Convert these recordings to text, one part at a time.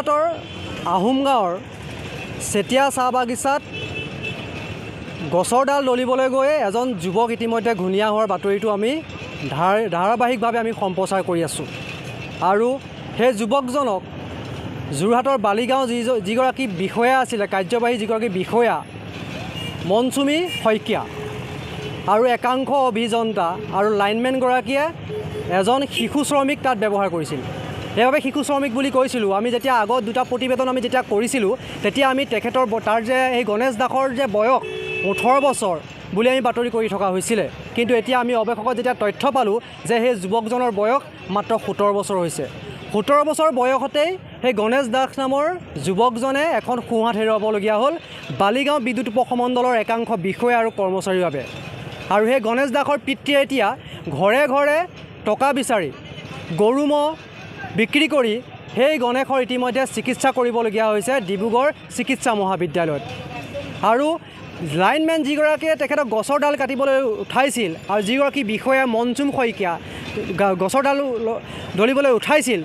যোৰহাটৰ আহোম গাঁৱৰ চেতিয়া চাহ বাগিচাত গছৰ ডাল দলিবলৈ গৈ এজন যুৱক ইতিমধ্যে ঘূণীয়া হোৱাৰ বাতৰিটো আমি ধাৰাবাহিকভাৱে আমি সম্প্ৰচাৰ কৰি আছোঁ। আৰু সেই যুৱকজনক যোৰহাটৰ বালিগাঁও যিগৰাকী বিষয়া আছিলে, কাৰ্যবাহী যিগৰাকী বিষয়া মনচুমী শইকীয়া আৰু একাংশ অভিযন্তা আৰু লাইনমেনগৰাকীয়ে এজন শিশু শ্ৰমিক তাত ব্যৱহাৰ কৰিছিল। সেইবাবে শিশু শ্ৰমিক বুলি কৈছিলোঁ। আমি যেতিয়া আগত দুটা প্ৰতিবেদন আমি যেতিয়া কৰিছিলোঁ, তেতিয়া আমি তেখেতৰ তাৰ যে এই গণেশ দাসৰ যে বয়স 18 বছৰ বুলি আমি বাতৰি কৰি থকা হৈছিলে, কিন্তু এতিয়া আমি অৱশেষত যেতিয়া তথ্য পালোঁ যে সেই যুৱকজনৰ বয়স মাত্ৰ 17 বছৰ হৈছে। 17 বছৰ বয়সতেই সেই গণেশ দাস নামৰ যুৱকজনে এখন সোঁহাত হেৰুৱাবলগীয়া হ'ল বালিগাঁও বিদ্যুৎ উপসমণ্ডলৰ একাংশ বিষয়া আৰু কৰ্মচাৰীৰ বাবে। আৰু সেই গণেশ দাসৰ পিতৃয়ে এতিয়া ঘৰে ঘৰে টকা বিচাৰি গৰু ম'হ বিক্ৰী কৰি সেই গণেশৰ ইতিমধ্যে চিকিৎসা কৰিবলগীয়া হৈছে ডিব্ৰুগড় চিকিৎসা মহাবিদ্যালয়ত। আৰু লাইনমেন যিগৰাকীয়ে তেখেতক গছৰ ডাল কাটিবলৈ উঠাইছিল আৰু যিগৰাকী বিষয়া মনচুম শইকীয়া গছৰ ডাল দলিবলৈ উঠাইছিল,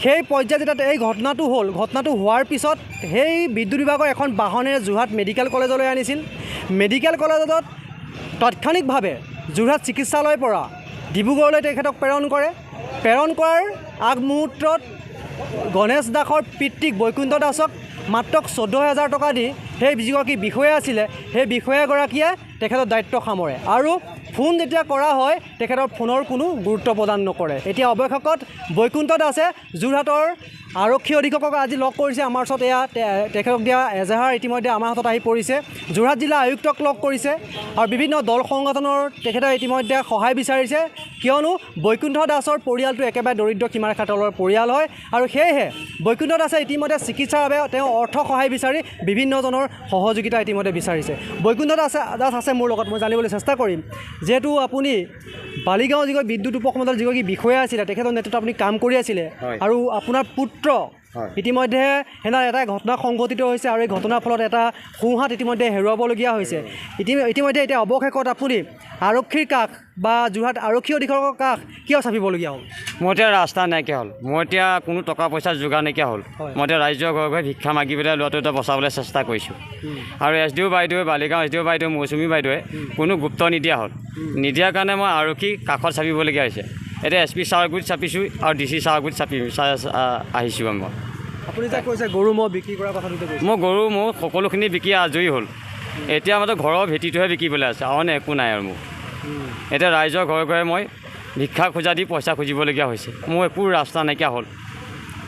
সেই পৰ্যায়ত যেতিয়া এই ঘটনাটো হ'ল, ঘটনাটো হোৱাৰ পিছত সেই বিদ্যুৎ বিভাগৰ এখন বাহনেৰে যোৰহাট মেডিকেল কলেজলৈ আনিছিল। মেডিকেল কলেজত তাৎক্ষণিকভাৱে যোৰহাট চিকিৎসালয়ৰ পৰা ডিব্ৰুগড়লৈ তেখেতক প্ৰেৰণ কৰে। প্ৰেৰণ কৰাৰ আগমুহূৰ্তত গণেশ দাসৰ পিতৃক বৈকুণ্ঠ দাসক মাত্ৰ 14,000 টকা দি সেই যিগৰাকী বিষয়া আছিলে সেই বিষয়াগৰাকীয়ে তেখেতৰ দায়িত্ব সামৰে আৰু ফোন যেতিয়া কৰা হয় তেখেতৰ ফোনৰ কোনো গুৰুত্ব প্ৰদান নকৰে। এতিয়া অৱশেষত বৈকুণ্ঠ দাসে যোৰহাটৰ আৰক্ষী অধীক্ষকক আজি লগ কৰিছে। আমাৰ ওচৰত এয়া তেখেতক দিয়া এজাহাৰ ইতিমধ্যে আমাৰ হাতত আহি পৰিছে। যোৰহাট জিলা আয়ুক্তক লগ কৰিছে আৰু বিভিন্ন দল সংগঠনৰ তেখেতে ইতিমধ্যে সহায় বিচাৰিছে, কিয়নো বৈকুণ্ঠ দাসৰ পৰিয়ালটো একেবাৰে দৰিদ্ৰ সীমাৰেখাৰ তলৰ পৰিয়াল হয় আৰু সেয়েহে বৈকুণ্ঠ দাসে ইতিমধ্যে চিকিৎসাৰ বাবে তেওঁ অৰ্থ সহায় বিচাৰি বিভিন্নজনৰ সহযোগিতা ইতিমধ্যে বিচাৰিছে। বৈকুণ্ঠ দাস আছে মোৰ লগত, মই জানিবলৈ চেষ্টা কৰিম। যিহেতু আপুনি বালিগাঁও যিগৰাকী বিদ্যুৎ উপসমণ্ডলৰ যিগৰাকী বিষয়া আছিলে, তেখেতৰ নেতৃত্বত আপুনি কাম কৰি আছিলে আৰু আপোনাৰ পুত্ৰ ইতিমধ্যে এটা ঘটনা সংঘটিত হৈছে আৰু এই ঘটনাৰ ফলত এটা সোঁহাত ইতিমধ্যে হেৰুৱাবলগীয়া হৈছে। ইতিমধ্যে এতিয়া অৱশেষত আপুনি আৰক্ষীৰ কাষ বা যোৰহাট আৰক্ষী অধীক্ষকৰ কাষ কিয় চাপিবলগীয়া হ'ল? মই এতিয়া ৰাস্তা নাইকিয়া হ'ল, মই এতিয়া কোনো টকা পইচা যোগাৰ নাইকিয়া হ'ল। মই এতিয়া ৰাইজৰ ঘৰে ঘৰে ভিক্ষা মাগি পেলাই ল'ৰাটো এটা বচাবলৈ চেষ্টা কৰিছোঁ। আৰু SDO বাইদেৱে, বালিগাঁও SDO বাইদেউ, মৌচুমী বাইদেৱে কোনো গুৰুত্ব নিদিয়া হ'ল। নিদিয়াৰ কাৰণে মই আৰক্ষী কাষত চাপিবলগীয়া হৈছে। এতিয়া SP ছাৰৰ গুৰিত চাপিছোঁ আৰু DC ছাৰৰ গুৰিত আহিছোঁ মই। আপুনি যে কৈছে গৰু ম'হ বিক্ৰী কৰাৰ কথাটো কৈছে, মই গৰু ম'হ সকলোখিনি বিকি আজৰি হ'ল। এতিয়া মাত্ৰ ঘৰৰ ভেটিটোহে বিকিবলৈ আছে, অইন একো নাই আৰু মোৰ। এতিয়া ৰাইজৰ ঘৰে ঘৰে মই ভিক্ষা খোজা দি পইচা খুজিবলগীয়া হৈছে। মোৰ একো ৰাস্তা নাইকিয়া হ'ল।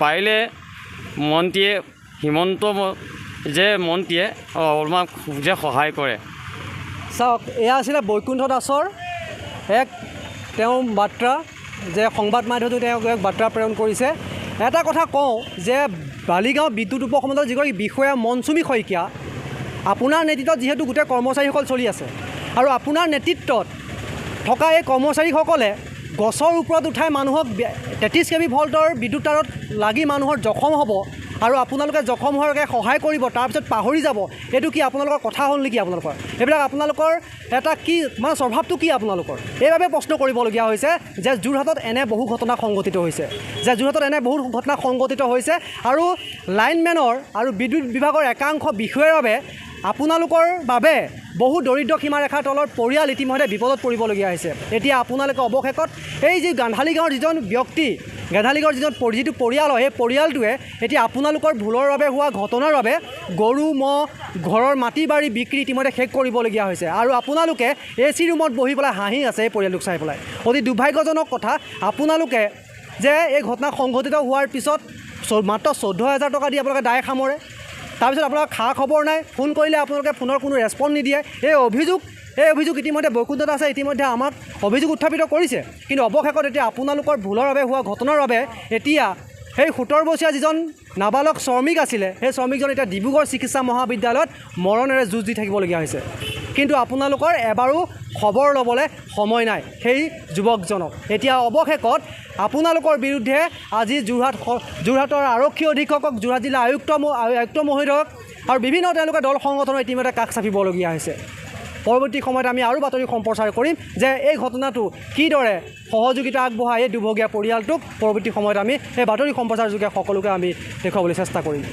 পাৰিলে মন্ত্ৰীয়ে হিমন্ত মন্ত্ৰীয়ে অলপমান যে সহায় কৰে। চাওক, এয়া আছিলে বৈকুণ্ঠ দাসৰ তেওঁ বাৰ্তা, যে সংবাদ মাধ্যমতো তেওঁ এক বাৰ্তা প্ৰেৰণ কৰিছে। এটা কথা কওঁ যে বালিগাঁও বিদ্যুৎ উপসমণ্ডলৰ যিগৰাকী বিষয়া মনচুমী শইকীয়া, আপোনাৰ নেতৃত্বত যিহেতু গোটেই কৰ্মচাৰীসকল চলি আছে আৰু আপোনাৰ নেতৃত্বত থকা এই কৰ্মচাৰীসকলে গছৰ ওপৰত উঠাই মানুহক 33 kV ভল্টৰ বিদ্যুৎ তাৰত লাগি মানুহৰ জখম হ'ব আৰু আপোনালোকে জখম হোৱাকৈ সহায় কৰিব, তাৰপিছত পাহৰি যাব, এইটো কি আপোনালোকৰ কথা হ'ল নেকি? আপোনালোকৰ এইবিলাক আপোনালোকৰ এটা কি মানে স্বভাৱটো কি আপোনালোকৰ? এইবাবে প্ৰশ্ন কৰিবলগীয়া হৈছে যে যোৰহাটত এনে বহু ঘটনা সংঘটিত হৈছে আৰু লাইনমেনৰ আৰু বিদ্যুৎ বিভাগৰ একাংশ বিষয়াৰ বাবে আপোনালোকৰ বাবে বহু দৰিদ্ৰ সীমাৰেখাৰ তলৰ পৰিয়াল ইতিমধ্যে বিপদত পৰিবলগীয়া হৈছে। এতিয়া আপোনালোকে অৱশেষত এই যি গান্ধালী গাঁৱৰ যিজন ব্যক্তি, গান্ধালীগড়ৰ যিটো পৰিয়াল হয়, সেই পৰিয়ালটোৱে এতিয়া আপোনালোকৰ ভুলৰ বাবে হোৱা ঘটনাৰ বাবে গৰু ম'হ ঘৰৰ মাটি বাৰী বিক্ৰী ইতিমধ্যে শেষ কৰিবলগীয়া হৈছে আৰু আপোনালোকে AC ৰুমত বহি পেলাই হাঁহি আছে এই পৰিয়ালটোক চাই পেলাই। অতি দুৰ্ভাগ্যজনক কথা, আপোনালোকে যে এই ঘটনা সংঘটিত হোৱাৰ পিছত মাত্ৰ 14,000 টকা দি আপোনালোকে দায় সামৰে, তাৰপিছত আপোনালোকৰ খা খবৰ নাই, ফোন কৰিলে আপোনালোকে ফোনৰ কোনো ৰেছপন্স নিদিয়ে। এই অভিযোগ ইতিমধ্যে বৈকুণ্ঠ দাসে ইতিমধ্যে আমাক অভিযোগ উত্থাপিত কৰিছে। কিন্তু অৱশেষত এতিয়া আপোনালোকৰ ভুলৰ বাবে হোৱা ঘটনাৰ বাবে এতিয়া সেই 17 বছৰীয়া যিজন নাবালক শ্ৰমিক আছিলে, সেই শ্ৰমিকজন এতিয়া ডিব্ৰুগড় চিকিৎসা মহাবিদ্যালয়ত মৰণেৰে যুঁজ দি থাকিবলগীয়া হৈছে। কিন্তু আপোনালোকৰ এবাৰো খবৰ ল'বলৈ সময় নাই সেই যুৱকজনক। এতিয়া অৱশেষত আপোনালোকৰ বিৰুদ্ধে আজি যোৰহাটৰ আৰক্ষী অধীক্ষকক, যোৰহাট জিলা আয়ুক্ত মহোদয়ক আৰু বিভিন্ন তেওঁলোকে দল সংগঠনৰ ইতিমধ্যে কাষ চাপিবলগীয়া হৈছে। পৰৱৰ্তী সময়ত আমি আৰু বাতৰি সম্প্ৰচাৰ কৰিম যে এই ঘটনাটো কিদৰে সহযোগিতা আগবঢ়াই এই দুৰ্ভগীয়া পৰিয়ালটোক পৰৱৰ্তী সময়ত আমি এই বাতৰি সম্প্ৰচাৰ যোগে সকলোকে আমি দেখুৱাবলৈ চেষ্টা কৰিম।